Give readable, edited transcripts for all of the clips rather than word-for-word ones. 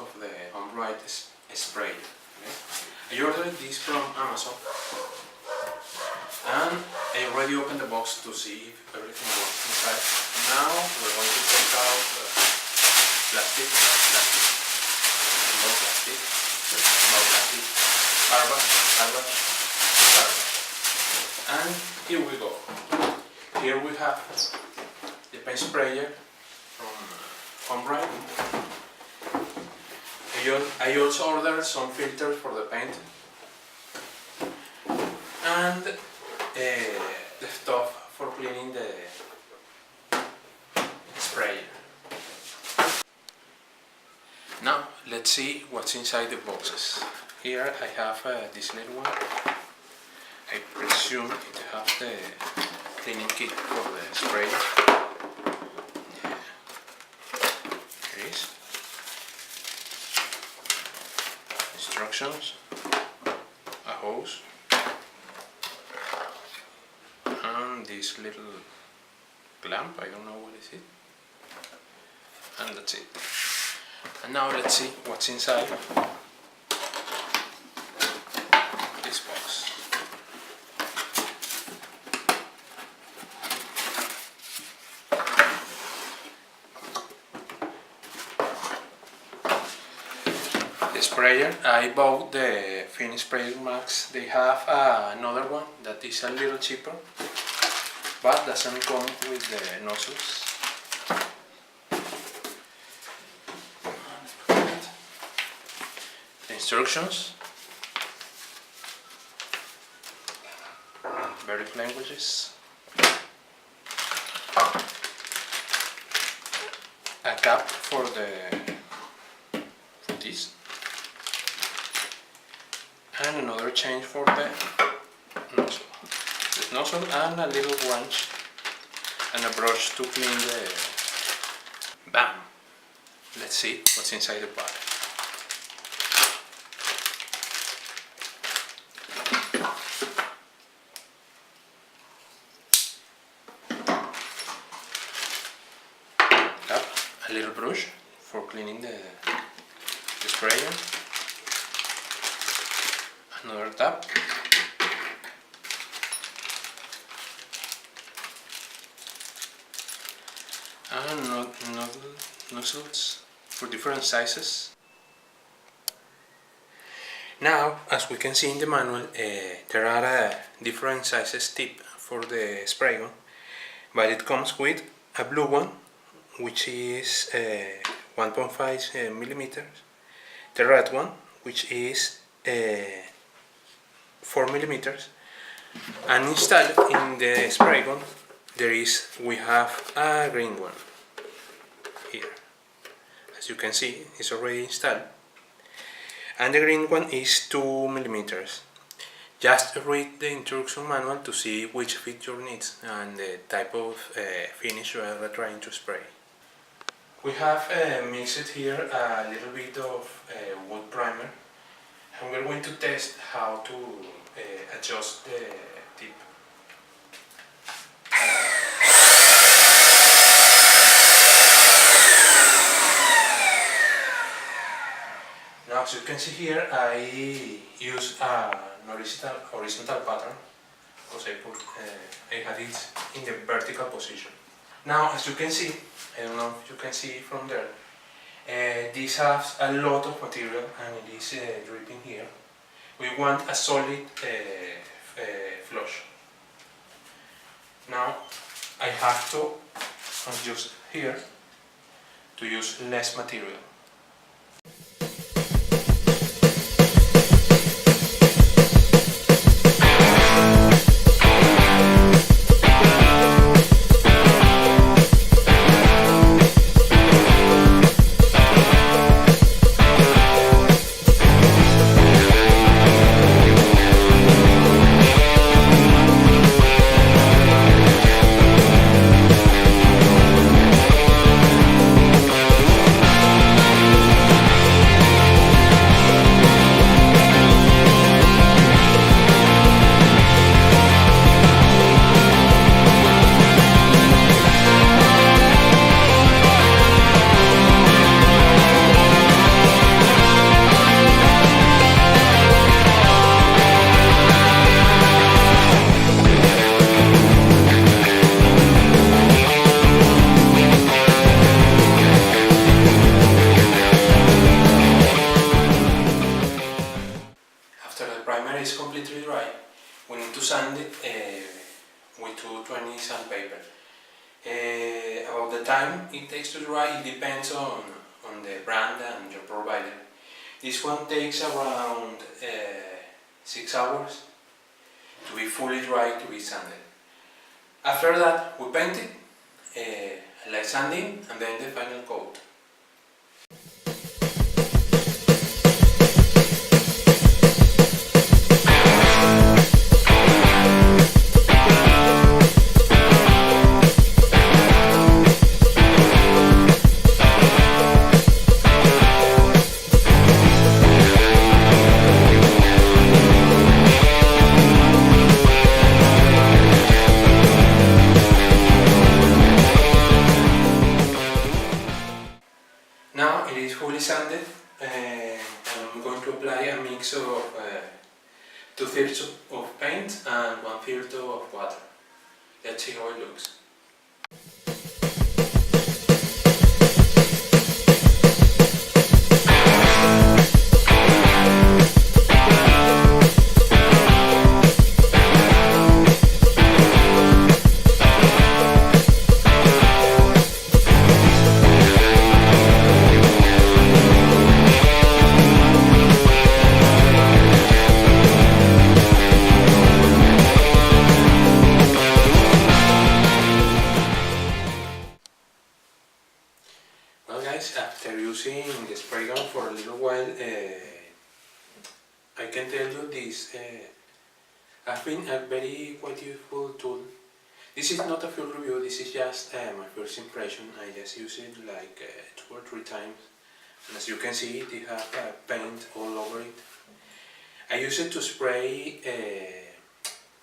of the Homeright spray. Okay? I ordered this from Amazon, and I already opened the box to see if everything works inside. Now we're going to take out plastic, no plastic, garbage, and here we go. Here we have the paint sprayer from Homeright. I also ordered some filters for the paint and the stuff for cleaning the sprayer. Now let's see what's inside the boxes. Here I have this little one. I presume it has the cleaning kit for the sprayer. There is instructions, a hose, and this little clamp, I don't know what is it, and that's it. And now let's see what's inside this box. The sprayer, I bought the Finish Sprayer Max. They have another one that is a little cheaper, but doesn't come with the nozzles. The instructions, various languages, a cap for this, and another change for the nozzle, and a little wrench and a brush to clean the bam. Let's see what's inside the bag. A little brush for cleaning the sprayer, another tap, and nozzles for different sizes. Now, as we can see in the manual, there are different sizes tip for the spray gun, but it comes with a blue one, which is 1.5 millimeters, the red one, which is 4 millimeters, and installed in the spray gun we have a green one here. As you can see, it's already installed, and the green one is 2 millimeters. Just read the instruction manual to see which fit your needs and the type of finish you are trying to spray. We have mixed here a little bit of wood primer, and we're going to test how to adjust the tip. Now, as you can see here, I use an horizontal pattern because I had it in the vertical position. Now, as you can see, I don't know if you can see from there, this has a lot of material and it is dripping here. We want a solid flush. Now, I have to adjust here to use less material. we need to sand it with 220 sandpaper. About the time it takes to dry, it depends on the brand and your provider. This one takes around 6 hours to be fully dry, to be sanded. After that, we paint it, light sanding, and then the final coat. Now it is fully sanded, and I'm going to apply a mix of 2/3 of paint and 1/3 of water. Let's see how it looks. Well guys, after using the spray gun for a little while, I can tell you this has been a very quite useful tool. This is not a full review, this is just my first impression. I just used it like 2 or 3 times, and as you can see it has paint all over it. I use it to spray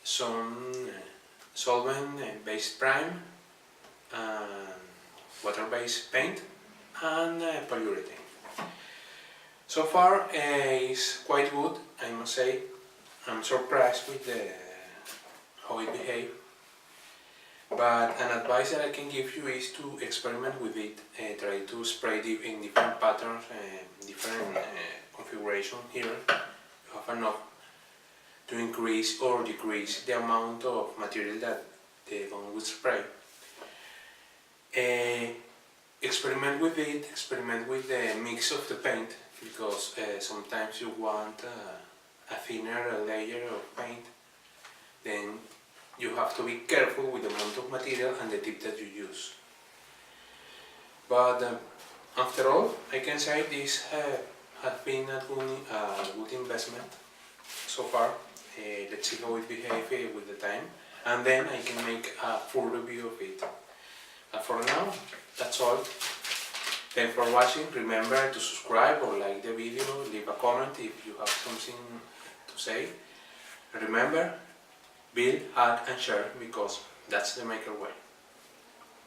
some solvent-based prime and water-based paint and polyurethane. So far it's quite good, I must say. I'm surprised with how it behaves. But an advice that I can give you is to experiment with it. Try to spray in different patterns, different configuration. Here you have enough to increase or decrease the amount of material that the gun would spray. Experiment with it, experiment with the mix of the paint, because sometimes you want a thinner layer of paint. Then you have to be careful with the amount of material and the tip that you use. But after all, I can say this has been a good investment so far. Let's see how it behaves with the time, and then I can make a full review of it. For now, that's all. Thanks for watching. Remember to subscribe or like the video, leave a comment if you have something to say. Remember, build, hack and share, because that's the maker way.